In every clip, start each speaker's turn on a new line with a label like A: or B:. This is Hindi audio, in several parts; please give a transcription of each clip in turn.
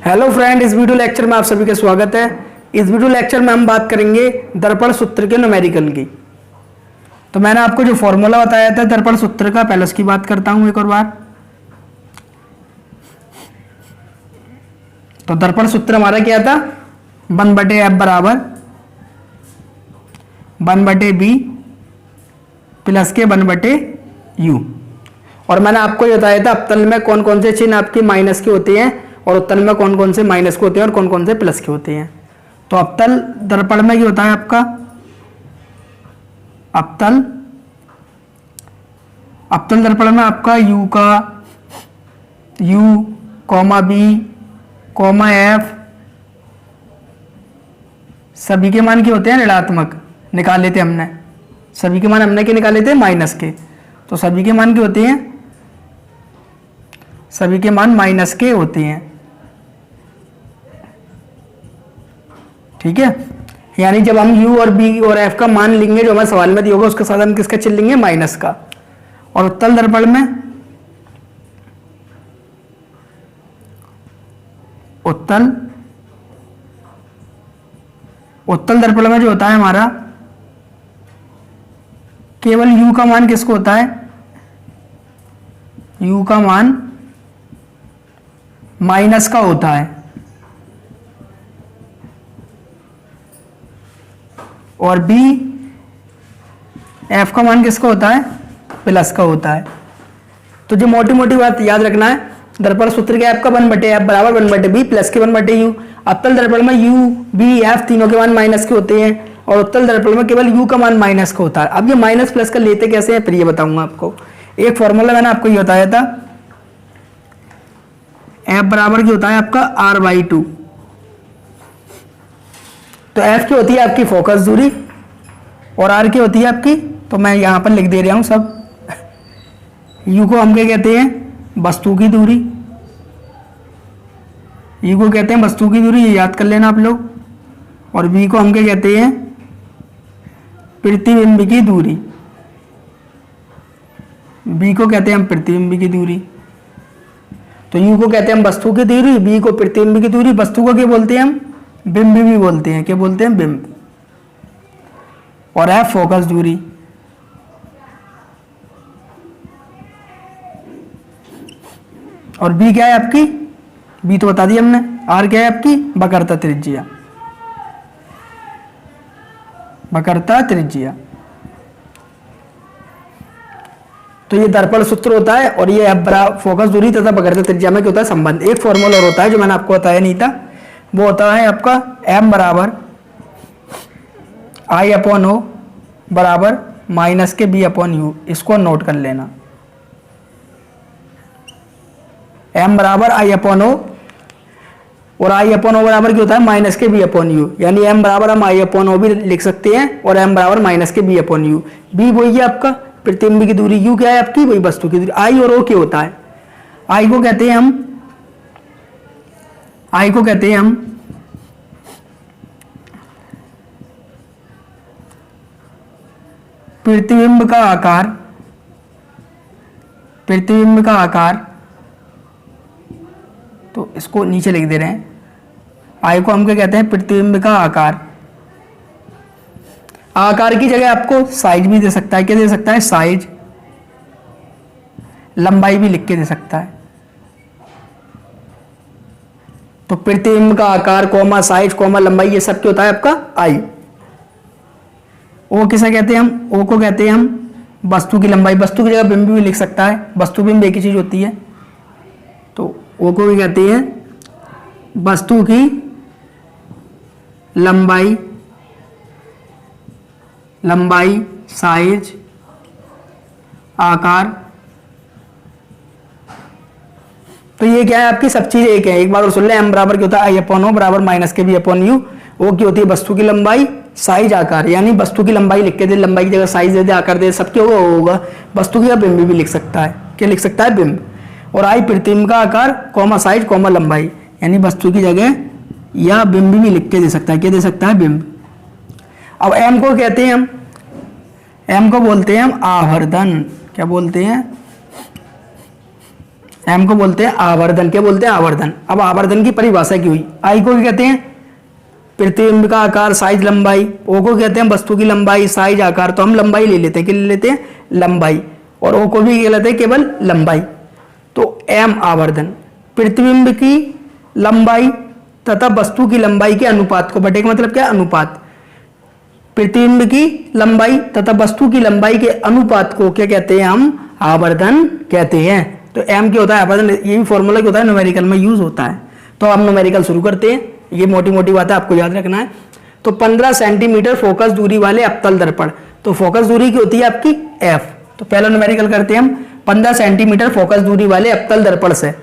A: हेलो फ्रेंड, इस वीडियो लेक्चर में आप सभी का स्वागत है। इस वीडियो लेक्चर में हम बात करेंगे दर्पण सूत्र के न्यूमेरिकल की। तो मैंने आपको जो फॉर्मूला बताया था दर्पण सूत्र का, पहले उसकी बात करता हूं एक और बार। तो दर्पण सूत्र हमारा क्या था, 1/f बराबर 1/b प्लस के 1/u। और मैंने आपको ये बताया था अवतल में कौन कौन से चिन्ह आपके माइनस के होते हैं और उत्तल में कौन कौन से माइनस के होते हैं और कौन कौन से प्लस के होते हैं। तो अवतल दर्पण में क्या होता है आपका, अवतल दर्पण में आपका u का u, b, f सभी के मान के होते हैं ऋणात्मक, निकाले थे हमने। सभी के मान हमने के निकाले थे माइनस के। तो सभी के मान के होते हैं, सभी के मान माइनस के होते हैं। ठीक है, यानी जब हम u और b और f का मान लेंगे जो हमारे सवाल में दिया होगा, उसके साथ हम किसका चिन्ह लेंगे, माइनस का। और उत्तल दर्पण में उत्तल दर्पण में जो होता है हमारा, केवल u का मान किसको होता है, u का मान माइनस का होता है और b f का मान किसका होता है, प्लस का होता है। तो जो मोटी मोटी बात याद रखना है, दर्पण सूत्र क्या है आपका, 1/f बराबर 1/b प्लस के 1/u। अवतल दर्पण में u, b, f तीनों के मान माइनस के होते हैं और उत्तल दर्पण में केवल u का मान माइनस का होता है। अब ये माइनस प्लस का लेते कैसे हैं, फिर ये बताऊंगा आपको। एक फॉर्मूला मैंने आपको ये बताया था, f बराबर क्या होता है आपका r/2। तो f की होती है आपकी फोकस दूरी और r की होती है आपकी, तो मैं यहां पर लिख दे रहा हूं सब। u को हम क्या कहते हैं, वस्तु की दूरी। u को कहते हैं वस्तु की दूरी, ये याद कर लेना आप लोग। और v को हम क्या कहते हैं, प्रतिबिंब की दूरी। b को कहते हैं हम प्रतिबिंब की दूरी। तो u को कहते हैं हम वस्तु की दूरी, b को प्रतिबिंब की दूरी, वस्तु को क्या बोलते हैं हम, बिंब भी बोलते हैं। क्या बोलते हैं, बिंब। और f फोकस दूरी। और b क्या है आपकी, b तो बता दी हमने। r क्या है आपकी, वक्रता त्रिज्या, वक्रता त्रिज्या। तो ये दर्पण सूत्र होता है और ये फोकस दूरी तथा वक्रता त्रिज्या में क्या होता है, संबंध। एक फॉर्मूला और होता है जो मैंने आपको बताया नहीं था, वो होता है आपका m बराबर I/O बराबर माइनस के b/u। इसको नोट कर लेना। m बराबर I/O और I/O बराबर क्या होता है, माइनस के b/u। यानी m बराबर हम I/O भी लिख सकते हैं और m बराबर माइनस के b/u। b वही है आपका प्रतिबिंब की दूरी, u क्या है आपकी, वही वस्तु की दूरी। I और o क्या होता है, I को कहते हैं हम प्रतिबिंब का आकार, प्रतिबिंब का आकार। तो इसको नीचे लिख दे रहे हैं, I को हम क्या कहते हैं, प्रतिबिंब का आकार। आकार की जगह आपको साइज भी दे सकता है। क्या दे सकता है, साइज। लंबाई भी लिख के दे सकता है। तो प्रतिबिंब का आकार कोमा साइज कोमा लंबाई, ये सब क्या होता है आपका I। ओ किसे कहते हैं हम, ओ को कहते हैं हम वस्तु की लंबाई। वस्तु की जगह बिंब भी लिख सकता है, वस्तु बिंब एक ही चीज होती है। तो ओ को भी कहते हैं वस्तु की लंबाई, लंबाई, साइज, आकार। तो ये क्या है आपकी, सब चीज एक है। एक बार और सुन ले, m बराबर क्या होता है, I/O बराबर माइनस के b/u। वो क्या होती है, वस्तु की लंबाई, साइज, आकार। यानी वस्तु की लंबाई लिख के दे, लंबाई की जगह साइज दे दे, आकार दे, सब क्या होगा वस्तु की, बिंब भी लिख सकता है। क्या लिख सकता है, बिंब। और I प्रतिबिंब का आकार कोमा साइज कोमा लंबाई, यानी वस्तु की जगह या बिंब भी लिख के दे सकता है। क्या दे सकता है, बिंब। अब m को कहते हैं हम, m को बोलते हैं हम आवर्धन। क्या बोलते हैं, एम को बोलते हैं आवर्धन। क्या बोलते हैं? आवर्धन। अब आवर्धन की परिभाषा की हुई, आई को कहते हैं प्रतिबिंब का आकार, साइज, लंबाई। ओ को कहते हैं वस्तु की लंबाई, साइज, आकार। तो हम लंबाई ले लेते हैं, क्या ले लेते हैं? लंबाई। और ओ को भी क्या लेते हैं? केवल लंबाई। तो एम आवर्धन प्रतिबिंब की लंबाई तथा वस्तु की लंबाई के अनुपात को, बटे का मतलब क्या? अनुपात। प्रतिबिंब की लंबाई तथा वस्तु की लंबाई के अनुपात को क्या कहते हैं? हम आवर्धन कहते हैं। तो एम क्या होता है? आवर्धन। ये भी फॉर्मूला क्या होता है? न्यूमेरिकल में यूज होता है। तो हम न्यूमेरिकल शुरू करते हैं। ये मोटी मोटी बातें आपको याद रखना है। तो 15 सेंटीमीटर फोकस दूरी वाले अवतल दर्पण, तो फोकस दूरी की होती है आपकी एफ। तो पहला न्यूमेरिकल करते हैं हम 15 सेंटीमीटर फोकस दूरी वाले अवतल दर्पण से।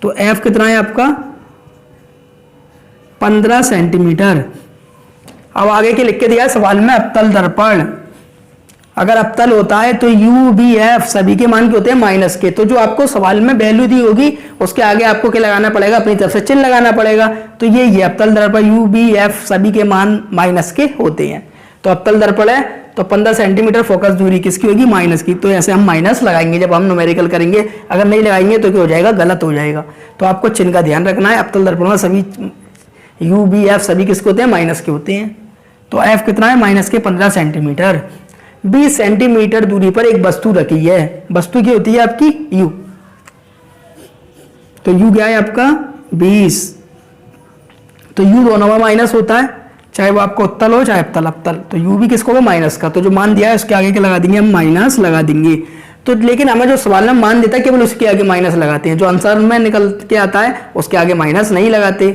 A: तो एफ कितना है आपका? 15 सेंटीमीटर। अब आगे के लिख के दिया है सवाल में अवतल दर्पण। अगर अवतल होता है तो यू बी एफ सभी के मान के होते हैं माइनस के। तो जो आपको सवाल में वैल्यू दी होगी उसके आगे आपको क्या लगाना पड़ेगा? अपनी तरफ से चिन्ह लगाना पड़ेगा। तो ये अवतल दर्पण यू बी एफ सभी के मान माइनस के होते हैं। तो अवतल दर्पण है तो 15 सेंटीमीटर फोकस दूरी किसकी होगी? माइनस की। तो ऐसे हम माइनस लगाएंगे जब हम न्यूमेरिकल करेंगे। अगर नहीं लगाएंगे तो क्या हो जाएगा? गलत हो जाएगा। तो आपको चिन्ह का ध्यान रखना है। अवतल दर्पण में सभी यू बी एफ सभी किसके होते हैं? माइनस के होते हैं। तो एफ कितना है? माइनस के 15 सेंटीमीटर। 20 सेंटीमीटर दूरी पर एक वस्तु रखी है। वस्तु की होती है आपकी यू। तो यू क्या है आपका? 20। तो यू दोनों में माइनस होता है, चाहे वो आपको उत्तल हो चाहे अवतल। अवतल तो यू भी किसको? माइनस का। तो जो मान दिया है उसके आगे क्या लगा देंगे? हम माइनस लगा देंगे। तो लेकिन हमें जो सवाल में मान देता है केवल उसके आगे माइनस लगाते हैं। जो आंसर में निकल के आता है उसके आगे माइनस नहीं लगाते।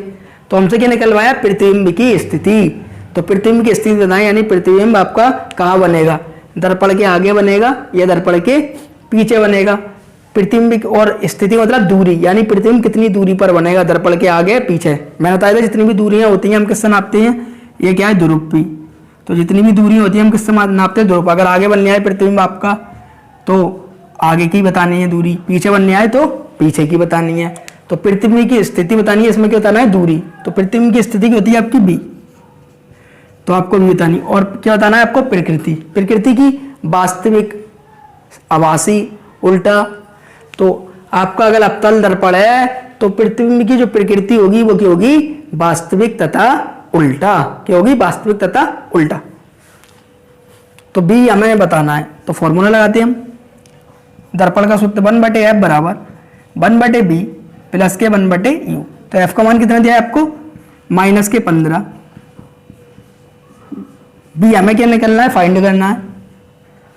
A: तो हमसे क्या निकलवाया? प्रतिबिंब की स्थिति। तो प्रतिबिंब की स्थिति बताएं, यानी प्रतिबिंब आपका कहाँ बनेगा? दर्पण के आगे बनेगा या दर्पण के पीछे बनेगा? प्रतिबिंब और स्थिति मतलब दूरी, यानी प्रतिबिंब कितनी दूरी पर बनेगा? दर्पण के आगे पीछे। मैंने बताया था जितनी भी दूरियां होती हैं हम किससे नापते हैं? ये क्या है? ध्रुवीय। तो जितनी भी दूरी होती है हम किससे नापते हैं? ध्रुव। अगर आगे बनने आए प्रतिबिंब आपका तो आगे की बतानी है दूरी, पीछे बनने आए तो पीछे की बतानी है। तो प्रतिबिंब की स्थिति बतानी है, इसमें क्या बताना है? दूरी। तो प्रतिबिंब की स्थिति की होती है आपकी बी, तो आपको भी बतानी। और क्या बताना है आपको? प्रकृति। प्रकृति की वास्तविक, आभासी, उल्टा। तो आपका अगर अवतल दर्पण है तो प्रतिबिंब की जो प्रकृति होगी वो क्या होगी? वास्तविक तथा उल्टा। क्या होगी? वास्तविक तथा उल्टा। तो बी हमें बताना है। तो फॉर्मूला लगाते हैं हम। दर्पण का सूत्र 1/f बराबर 1/b प्लस के 1/u। तो f का मान कितना दिया है आपको? माइनस के 15। बी हमें क्या निकलना है? फाइंड करना है।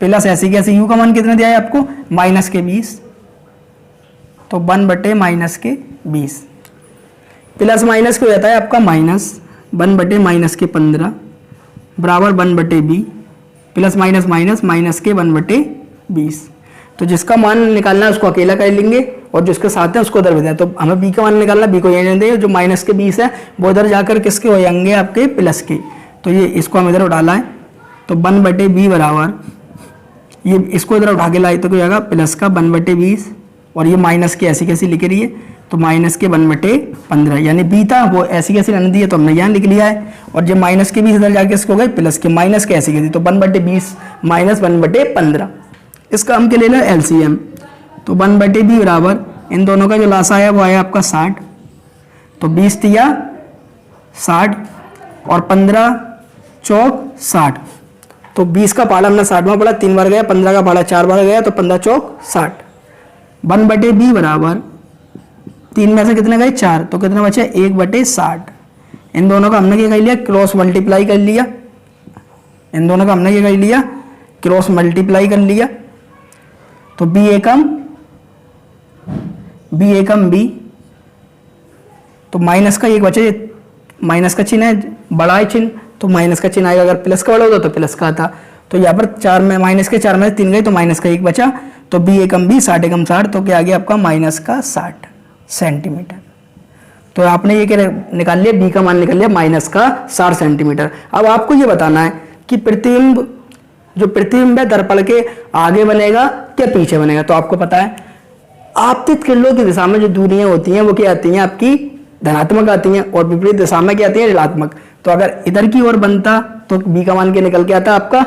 A: प्लस ऐसे कैसे यू का मान कितना दिया है आपको? माइनस के 20। तो 1/माइनस के 20 प्लस माइनस क्या हो जाता है आपका? माइनस 1/माइनस के 15 बराबर 1/b plus minus minus minus के 1/20। तो जिसका मान निकालना है उसको अकेला कर लेंगे और जिसके साथ है उसको उधर भेजना है। तो हमें बी का मान निकालना, बी को ये नहीं देंगे। जो माइनस के 20 है वो उधर जाकर किसके हो जाएंगे? आपके प्लस के। तो ये इसको हम इधर डाला है। तो 1/b बराबर ये इसको इधर उठा के लाए तो क्या हो जाएगा? प्लस का 1/20 और ये माइनस के ऐसी कैसी लिख रही है? तो माइनस के 1/15, यानी बी था वो ऐसी कैसी रहने दी है तो हमने यहाँ लिख लिया है। और जब माइनस के 20 इधर जाके इसको गए प्लस के, माइनस के ऐसी कैसी, तो 1/20 माइनस 1/15। इसका हम क्या ले लें? एलसीएम। तो 1/b बराबर इन दोनों का जो लासा है वो आया आपका 60। तो 20 दिया 60 और 15 चौक 60। तो 20 का पाला हमने 60 में पड़ा, 3 बार गया। 15 का पाला 4 बार गया, तो 15 चौक 60। 1/b बराबर 3 में से कितने गए? 4। तो कितना बचे? 1/60। इन दोनों का हमने क्या कर लिया? क्रॉस मल्टीप्लाई कर लिया। इन दोनों का हमने क्या कर लिया? क्रॉस मल्टीप्लाई कर लिया। तो b एकम b, तो माइनस का एक बचे, माइनस का चिन्ह है, बड़ा है चिन्ह, तो माइनस का चिन्ह आएगा। अगर प्लस का बड़ा होता तो प्लस का आता। तो यहाँ पर 4 में माइनस के 4 में 3 गए तो माइनस का 1 बचा। तो b एकम b 60 एकम 60, तो क्या आ गया आपका? माइनस का 60 सेंटीमीटर। तो आपने ये क्या निकाल लिया? b का मान निकाल लिया माइनस का 60 सेंटीमीटर। अब आपको ये बताना है कि प्रतिबिंब, जो प्रतिबिंब है दर्पण के आगे बनेगा क्या पीछे बनेगा? तो आपको पता है आपतित किरणों की दिशा में जो दूरियां होती हैं वो क्या आती हैं? आपकी धनात्मक आती हैं और विपरीत दिशा में क्या आती है? ऋणात्मक। तो अगर इधर की ओर बनता तो b का मान क्या निकल के आता? आपका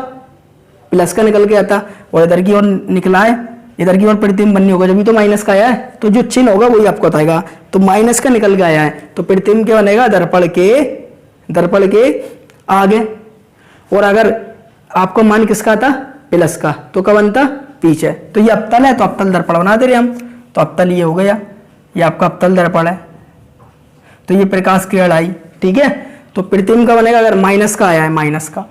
A: प्लस का निकल के आता। और इधर की ओर निकला है इधर की ओर प्रतिबिंब बननी होगा, जब भी तो माइनस का आया है तो जो चिन्ह होगा वही आपको बताएगा। तो माइनस का निकल के आया है तो प्रतिबिंब क्या बनेगा, दर्पण के आगे। और अगर आपको मान किसका था, प्लस का, तो क्या बनता, पीछे। तो ये अवतल है तो अवतल दर्पण बना दे रहे हम, तो अवतल ये हो गया, ये आपका अवतल दर्पण है। तो ये प्रकाश किरण आई, ठीक है। तो प्रतिबिंब का बनेगा, अगर माइनस का आया है, माइनस का,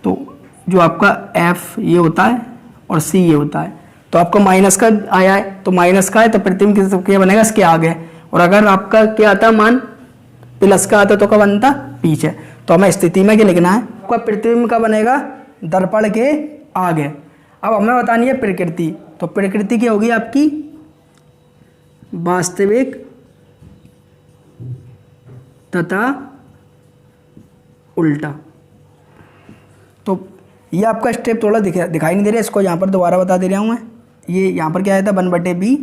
A: तो जो आपका एफ ये होता है और सी ये होता है। तो आपको माइनस का आया है तो माइनस का है तो प्रतिबिंब क्या बनेगा, इसके आगे। और अगर आपका क्या आता मान प्लस का आता तो क्या बनता, पीछे। तो हमें स्थिति में क्या लिखना है, आपका प्रतिबिंब का बनेगा दर्पण के आगे। अब हमें बतानी है प्रकृति, तो प्रकृति क्या होगी आपकी, वास्तविक तथा उल्टा। तो ये आपका स्टेप थोड़ा दिखाई नहीं दे रहा है, इसको यहाँ पर दोबारा बता दे रहा हूँ मैं। ये यहाँ पर क्या आया था 1/b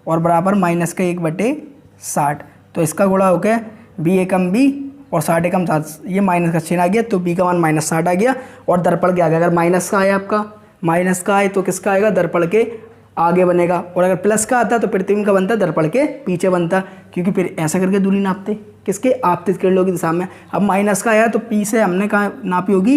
A: और बराबर माइनस का 1/60। तो इसका गुणा हो गया b एकम b और 60 एकम 60, ये माइनस का चिन्ह आ गया तो b का मान -60 आ गया। और दर्पण के आगे, अगर माइनस का आया आपका, माइनस का आए तो किसका आएगा, दर्पण के आगे बनेगा। और अगर प्लस का आता तो प्रतिबिंब का बनता दर्पण के पीछे बनता, क्योंकि फिर ऐसा करके दूरी नापते किसके, आपतित किरणों की दिशा में। अब माइनस का आया तो पी से हमने कहा नापी होगी,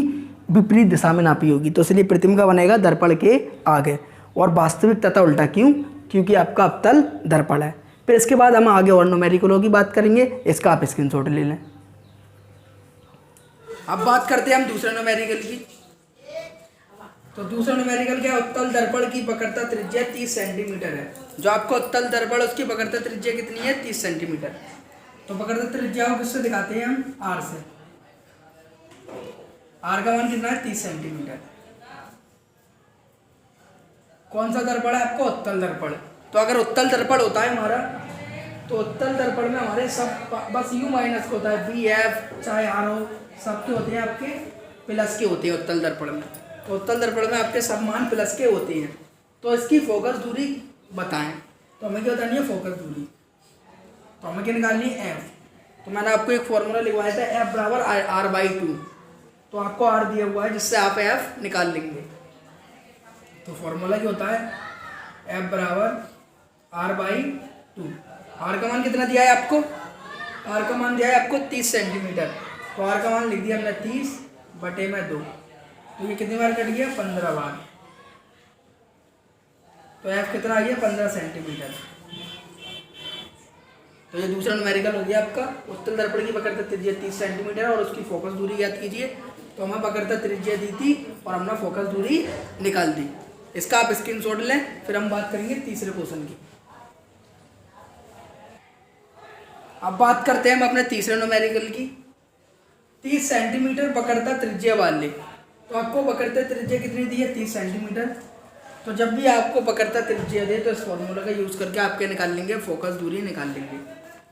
A: विपरीत दिशा में नापी होगी, तो इसलिए प्रतिबिंब का बनेगा दर्पण के आगे। और वास्तविक तथा उल्टा क्यों, क्योंकि आपका अवतल दर्पण है। फिर इसके बाद हम आगे और न्यूमेरिकलों की बात करेंगे, इसका आप स्क्रीनशॉट ले लें। अब बात करते हैं हम दूसरे न्यूमेरिकल की। तो दूसरा न्यूमेरिकल क्या, उत्तल दर्पण की वक्रता त्रिज्या 30 सेंटीमीटर है। जो आपको उत्तल दर्पण उसकी वक्रता त्रिज्या कितनी है, 30 सेंटीमीटर। तो वक्रता त्रिज्या को किससे दिखाते हैं हम, आर से। आर का मान कितना है, 30 सेंटीमीटर। कौन सा दर्पण है आपको, उत्तल दर्पण। तो अगर उत्तल दर्पण होता है हमारा, तो उत्तल दर्पण में हमारे सब बस यू माइनस का होता है, बी एफ चाहे आर हो, सबके होते हैं आपके प्लस के होते हैं उत्तल दर्पण में। तो उत्तल दर्पण में आपके सब मान प्लस के होते हैं। तो इसकी फोकस दूरी बताएं, तो हमें क्या बतानी है, फोकस दूरी। तो हमें क्या निकालनी है, एफ। तो मैंने आपको एक फॉर्मूला लिखवाया था, एफ बराबर r/2। तो आपको आर दिया हुआ है जिससे आप एफ निकाल लेंगे। तो फॉर्मूला क्या होता है, एफ बराबर r/2। आर का मान कितना दिया है आपको, आर का मान दिया है आपको 30 सेंटीमीटर। तो आर का मान लिख दिया हमने 30/2। तो ये कितनी बार कट गया, 15 बार। तो एफ कितना आ गया, 15 सेंटीमीटर। तो ये दूसरा न्यूमेरिकल हो गया आपका। उत्तल दर्पण की वक्रता त्रिज्या 30 सेंटीमीटर और उसकी फोकस दूरी ज्ञात कीजिए। तो हमें वक्रता त्रिज्या दी थी और हमने फोकस दूरी निकाल दी। इसका आप स्क्रीनशॉट लें, फिर हम बात करेंगे तीसरे क्वेश्चन की। अब बात करते हैं हम अपने तीसरे न्यूमेरिकल की। 30 सेंटीमीटर वक्रता त्रिज्या वाले। तो आपको वक्रता त्रिज्या कितनी दी है, 30 सेंटीमीटर। तो जब भी आपको वक्रता त्रिज्या दे तो इस फॉर्मूला का यूज़ करके आपके निकाल लेंगे, फोकस दूरी निकाल लेंगे।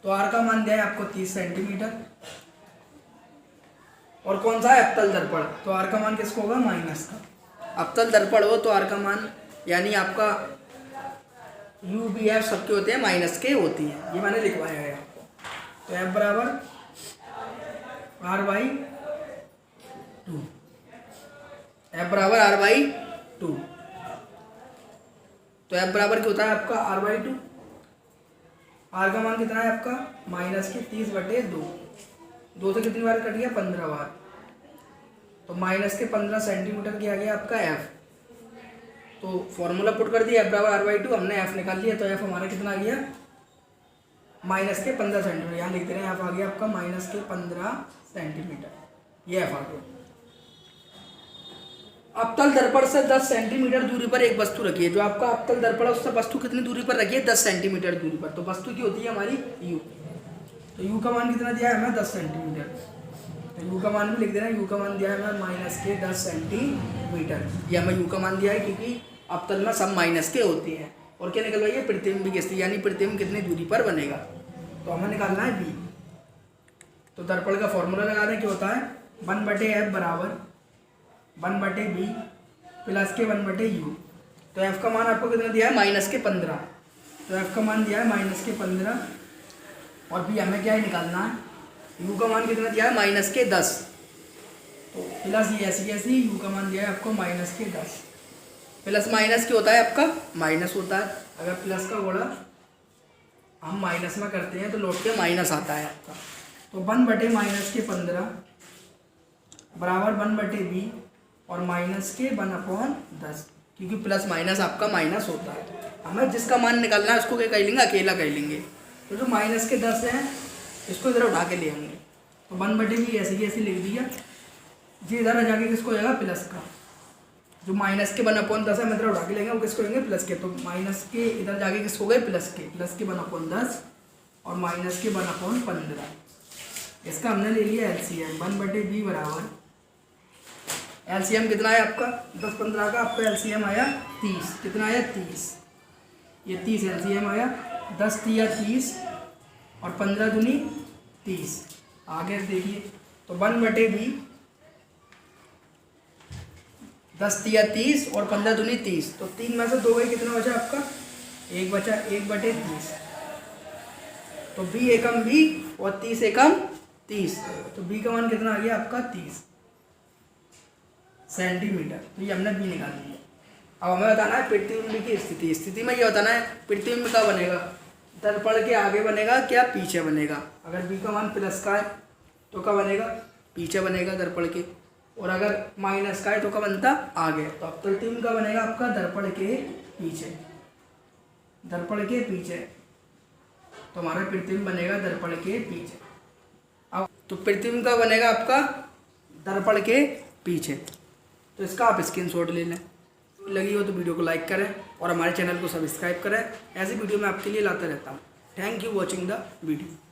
A: तो आर का मान दिया है आपको 30 सेंटीमीटर। और कौन सा है, अवतल दर्पण। तो आर का मान किसको होगा, माइनस का। अवतल दर्पण हो तो आर का मान यानी आपका यू बी एफ सबके होते हैं, माइनस के होती है, ये मैंने लिखवाया है आपको। तो एफ बराबर r/2, एफ बराबर r/2। तो एफ बराबर क्या होता है आपका r/2। आर का मान कितना है आपका, माइनस के 30/2। 2 से कितनी बार कट गया, 15 बार। तो माइनस के 15 सेंटीमीटर किया गया आपका एफ। तो फॉर्मूला पुट कर दिया, एफ बराबर r/2, हमने एफ निकाल लिया। तो एफ हमारा कितना आ गया, माइनस के 15 सेंटीमीटर। यहाँ लिखते हैं एफ आ गया आपका माइनस के 15 सेंटीमीटर। ये एफ आ गया। अवतल दर्पण से 10 सेंटीमीटर दूरी पर एक वस्तु रखी है। जो आपका अवतल दर्पण है उससे वस्तु कितनी दूरी पर रखी है, 10 सेंटीमीटर दूरी पर। तो वस्तु की होती है हमारी यू। तो यू का मान कितना दिया है हमें, 10 सेंटीमीटर। तो यू का मान भी लिख देना, यू का मान दिया है हमें माइनस के 10 सेंटीमीटर। ये हमें यू का मान दिया है क्योंकि अवतल में सब माइनस के होते हैं। और क्या निकल रही है, प्रतिबिंब की स्थिति, यानी प्रतिबिंब कितनी दूरी पर बनेगा। तो हमें निकालना है बी। तो दर्पण का फॉर्मूला लगा दें, क्या होता है, 1/f बराबर 1/b प्लस के 1/u। तो f का मान आपको कितना दिया है, माइनस के 15। तो f का मान दिया है माइनस के 15 और b हमें क्या है निकालना है, u का मान कितना दिया है, माइनस के 10। तो प्लस ये ऐसी कैसी, u का मान दिया है आपको माइनस के 10। प्लस माइनस क्या होता है आपका, माइनस होता है। अगर प्लस का गुणा हम माइनस में करते हैं तो लौट के माइनस आता है आपका। तो 1/-15 बराबर 1/b और माइनस के 1/10, क्योंकि प्लस माइनस आपका माइनस होता है। हमें जिसका मान निकालना है उसको क्या कह लेंगे, अकेला कह लेंगे। तो जो माइनस के 10 हैं इसको इधर उठा के ले आएंगे, तो 1/b ऐसे की ऐसे लिख दिया जी। इधर जाके किसको जाएगा, प्लस का। जो माइनस के 1/10 है हम इधर उठा के लेंगे, वो किसको लेंगे, प्लस के। तो माइनस के इधर जाके किसको गए, प्लस के 1/10 और माइनस के 1/15। इसका हमने ले लिया एलसीएम। 1/b बराबर एलसीएम कितना है आपका, 10-15 का आपका एलसीएम आया 30। कितना आया, 30। ये 30 एलसीएम आया। 10 तिया 30 और 15 दूनी 30। आगे देखिए, तो 1/b 10 तिया 30 और 15 दूनी 30। तो 3 में से 2 गई, कितना बचा आपका, 1 बचा। 1/30। तो b एकम b और 30 एकम 30। तो b का मान कितना आ गया आपका, 30 सेंटीमीटर। तो ये हमने b निकाल दिया। अब हमें बताना है प्रतिबिंब की स्थिति। स्थिति में ये बताना है प्रतिबिंब कब बनेगा, दर्पण के आगे बनेगा क्या पीछे बनेगा। अगर b का मान प्लस का है तो कब बनेगा, पीछे बनेगा दर्पण के। और अगर माइनस का है तो कब बनता, आगे। तो अब प्रतिबिंब का बनेगा आपका दर्पण के पीछे, दर्पण के पीछे। तो हमारा प्रतिबिंब बनेगा दर्पण के पीछे। अब तो प्रतिबिंब का बनेगा आपका दर्पण के पीछे। तो इसका आप स्क्रीनशॉट ले लें। लगी हो तो वीडियो को लाइक करें और हमारे चैनल को सब्सक्राइब करें। ऐसी वीडियो मैं आपके लिए लाता रहता हूँ। Thank you watching the video.